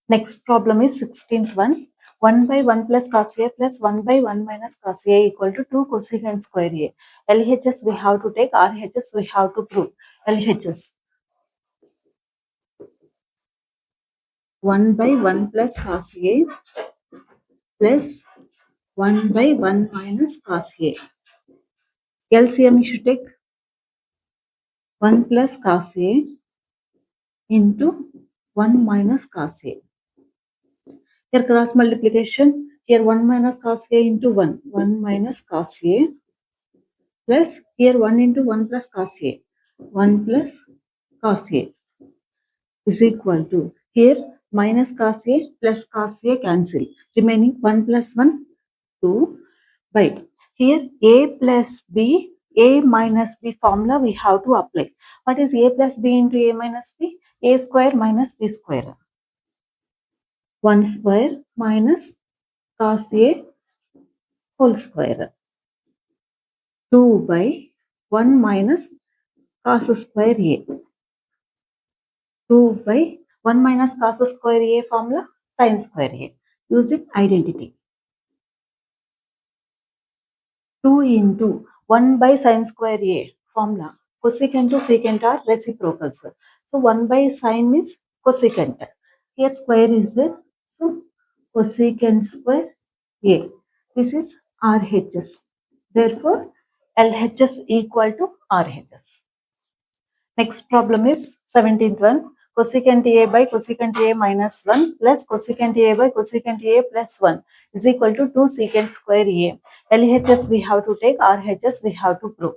Next problem is 16th one. 1 by 1 plus cos A plus 1 by 1 minus cos A equal to 2 cosecant square A. LHS we have to take, RHS we have to prove. LHS 1 by 1 plus cos A plus 1 by 1 minus cos A. LCM you should take 1 plus cos A into 1 minus cos A. Here cross multiplication, here 1 minus cos A into 1, 1 minus cos A plus here 1 into 1 plus cos A, 1 plus cos A is equal to here minus cos A plus cos A cancel, remaining 1 plus 1, 2 by here A plus B, A minus B formula we have to apply. What is A plus B into A minus B? A square minus B square. 1 square minus cos A whole square. 2 by 1 minus cos square A. 2 by 1 minus cos square A formula, sin square A. Using identity. 2 into 1 by sin square A formula. Cosecant to secant are reciprocals. So 1 by sin means cosecant. Here square is there. So cosecant square A. This is RHS. Therefore, LHS equal to RHS. Next problem is 17th one. Cosecant A by cosecant A minus 1 plus cosecant A by cosecant A plus 1 is equal to 2 secant square A. LHS we have to take, RHS we have to prove.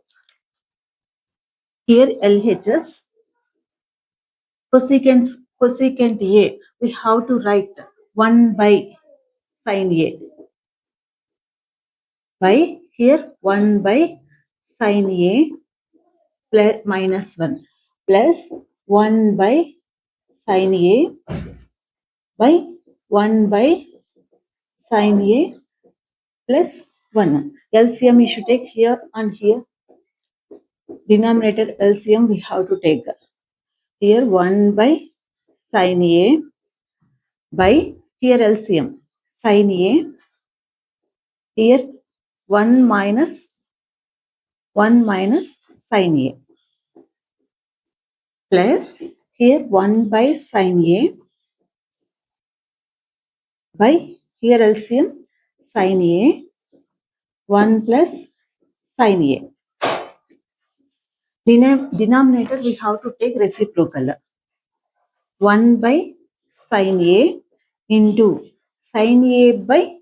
Here LHS, cosecant A, we have to write 1 by sin A. By here 1 by sin A plus minus 1 plus 1 by sin A by 1 by sin A plus 1. LCM you should take here and here. Denominator LCM we have to take. Here 1 by sin A by here LCM sin A. Here 1 minus sin A plus here 1 by sin A by here LCM sin A 1 plus sin A. Denominator we have to take reciprocal. 1 by sin A into sin A by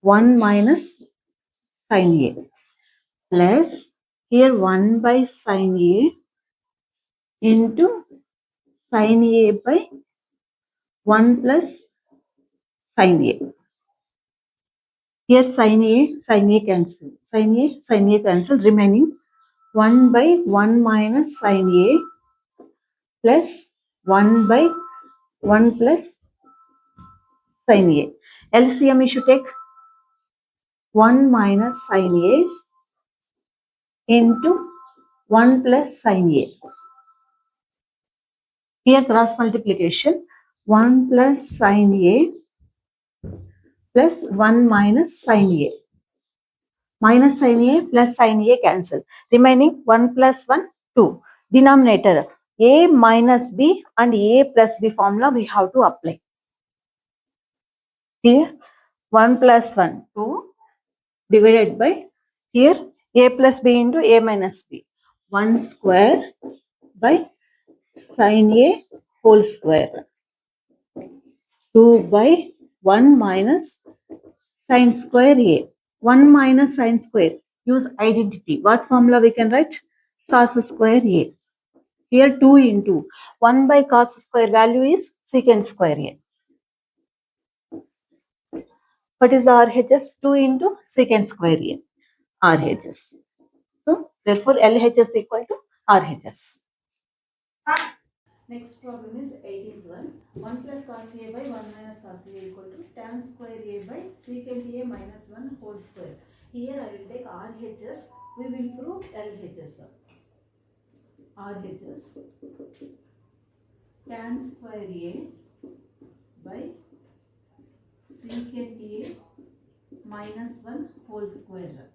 1 minus sin A plus here 1 by sin A into sin A by 1 plus sin A. Here sin A cancel. Sin A cancel, remaining 1 by 1 minus sin A plus 1 by 1 plus sin A. LCM you should take 1 minus sin A into 1 plus sin A. Here cross multiplication, 1 plus sin A plus 1 minus sin A. Minus sin A plus sin A cancel. Remaining 1 plus 1, 2. Denominator A minus B and A plus B formula we have to apply. Here 1 plus 1, 2 divided by here A plus B into A minus B. 1 square by sin A whole square. 2 by 1 minus sin square A. 1 minus sin square. Use identity. What formula we can write? Cos square A. Here 2 into 1 by cos square value is secant square A. What is the RHS? 2 into secant square A. RHS. So therefore LHS equal to RHS. Next problem is 18th one. 1 plus cos A by 1 minus cos A equal to tan square A by secant A minus 1 whole square. Here I will take RHS. We will prove LHS. RHS tan square A by secant A minus 1 whole square.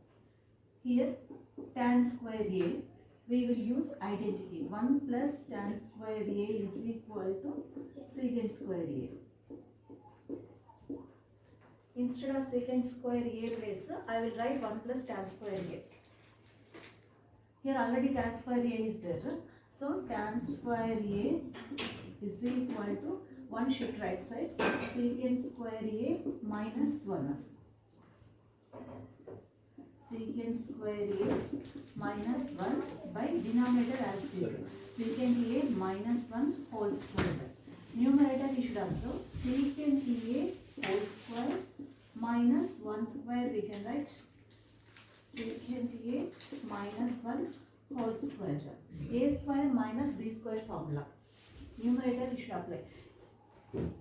Here tan square A, we will use identity. 1 plus tan square A is equal to secant square A. Instead of secant square A place, I will write 1 plus tan square A. Here already tan square A is there. So tan square A is equal to 1 shift right side, secant square A minus 1. Secant square A minus 1 by denominator as it is. Secant A minus 1 whole square. Numerator you should observe secant A whole square minus 1 square we can write secant A minus 1 whole square. A square minus B square formula. Numerator you should apply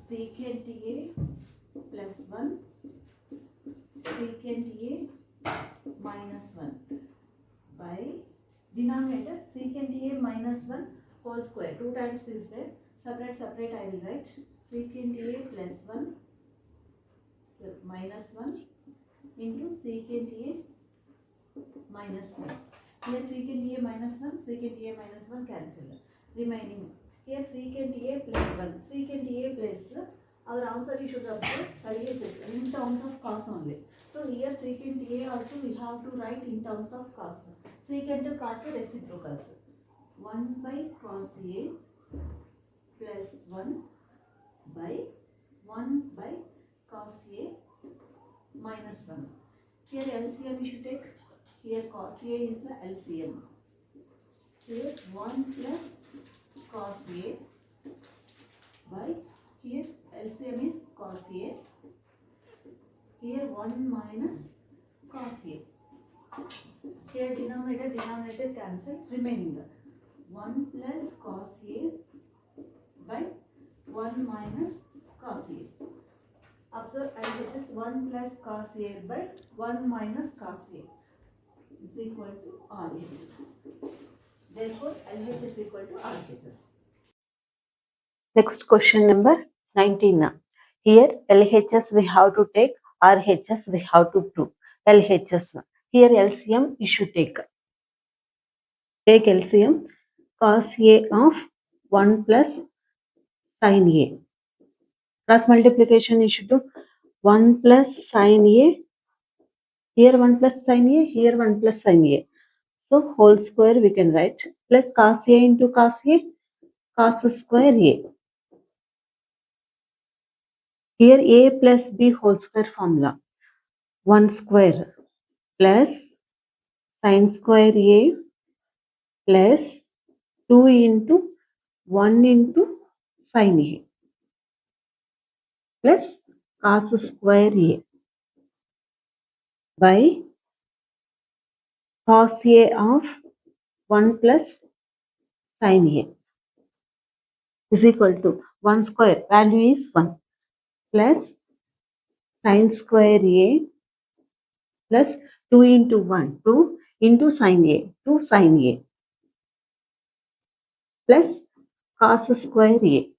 secant A plus 1 secant A minus 1 by denominator secant A minus 1 whole square. 2 times is there. Separate I will write secant A plus 1 so minus 1 into secant A minus 1. Here secant A minus 1, secant A minus 1 cancel. Remaining here secant A plus 1. Secant A plus our answer you should observe LHS in terms of cos only. So here secant A also we have to write in terms of cos. Secant to cos reciprocals. 1 by cos A plus 1 by 1 by cos A minus 1. Here LCM we should take. Here cos A is the LCM. Here 1 plus cos A by here LCM is cos A. Here 1 minus cos A. Here denominator cancel. Remaining the 1 plus cos A by 1 minus cos A. Observe LHS 1 plus cos A by 1 minus cos A is equal to RHS. Therefore, LHS is equal to RHS. Next question number 19. Here LHS we have to take, RHS we have to prove. LHS. Here LCM you should take. Take LCM cos A of 1 plus sin A. Cross multiplication you should do 1 plus sin A. Here 1 plus sin A, here 1 plus sin A. So whole square we can write plus cos A into cos A, cos square A. Here A plus B whole square formula. 1 square plus sin square A plus 2 into 1 into sin A plus cos square A by cos A of 1 plus sin A is equal to 1 square, value is 1, plus sin square A plus 2 into 1, 2 into sin A, 2 sin A plus cos square A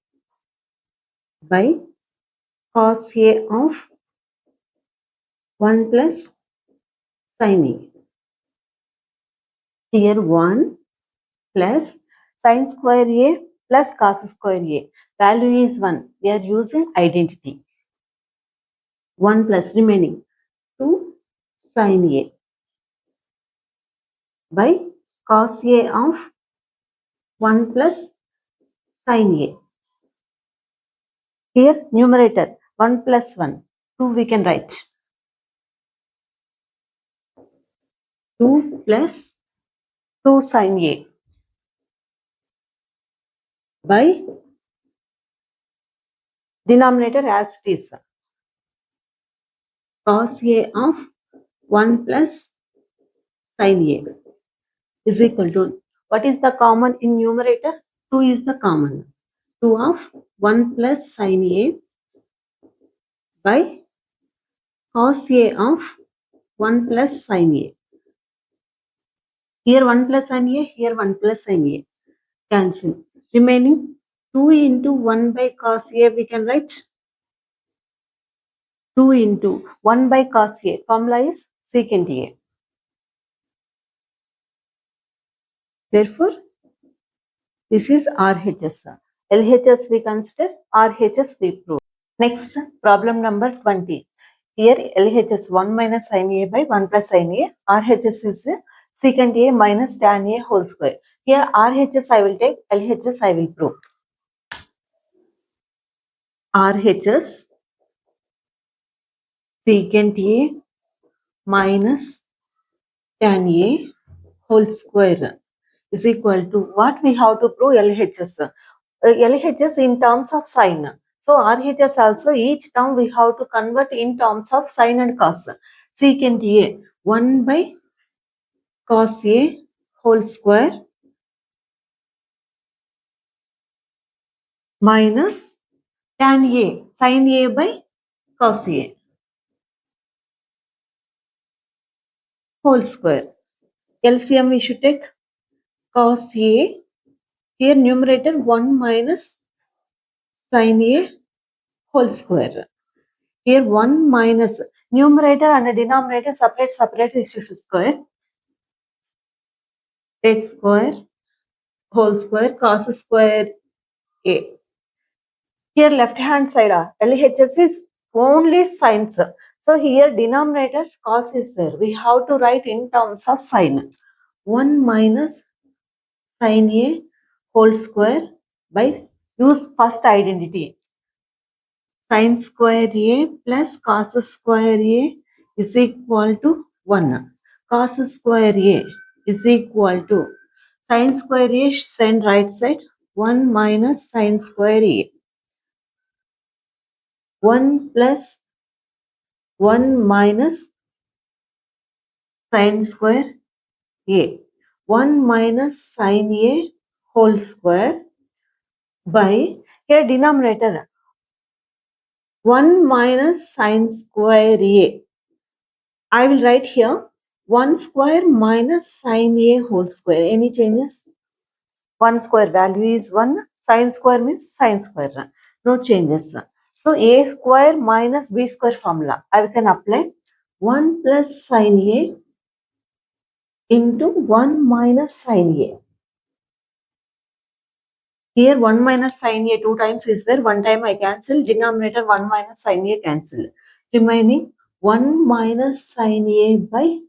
by cos A of 1 plus sin A. Here 1 plus sin square A plus cos square A. Value is 1. We are using identity. 1 plus remaining 2 sin A by cos A of 1 plus sin A. Here numerator 1 plus 1. 2 we can write. 2 plus 2 sin A by denominator as it is. Cos A of 1 plus sin A is equal to, what is the common in numerator? 2 is the common. 2 of 1 plus sin A by cos A of 1 plus sin A. Here 1 plus sin A, here 1 plus sin A. Cancel. Remaining 2 into 1 by cos A we can write 2 into 1 by cos A. Formula is secant A. Therefore, this is RHS. LHS we consider, RHS we prove. Next, problem number 20. Here LHS 1 minus sin A by 1 plus sin A. RHS is secant A minus tan A whole square. Here RHS I will take, LHS I will prove. RHS secant A minus tan A whole square is equal to what we have to prove? LHS. LHS in terms of sine. So RHS also each term we have to convert in terms of sine and cos. Secant A 1 by cos A whole square minus tan A sin A by cos A whole square. LCM we should take cos A. Here numerator 1 minus sin A whole square. Here 1 minus numerator and denominator separate is square. X square whole square cos square A. Here left hand side LHS is only sines. So here denominator cos is there. We have to write in terms of sine. 1 minus sin A whole square by use first identity. Sin square A plus cos square A is equal to 1. Cos square A is equal to sin square A send right side 1 minus sin square A. 1 plus 1 minus sin square A. 1 minus sin A whole square by here denominator 1 minus sin square A. I will write here 1 square minus sin A whole square. Any changes? 1 square value is 1. Sin square means sin square. No changes. So A square minus B square formula. I can apply 1 plus sin A into 1 minus sin A. Here 1 minus sin A 2 times is there. 1 time I cancel. Denominator 1 minus sin A cancel. Remaining 1 minus sin A by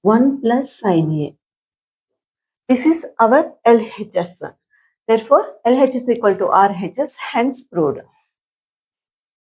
1 plus sin A. This is our LHS. Therefore, LHS is equal to RHS, hence proved.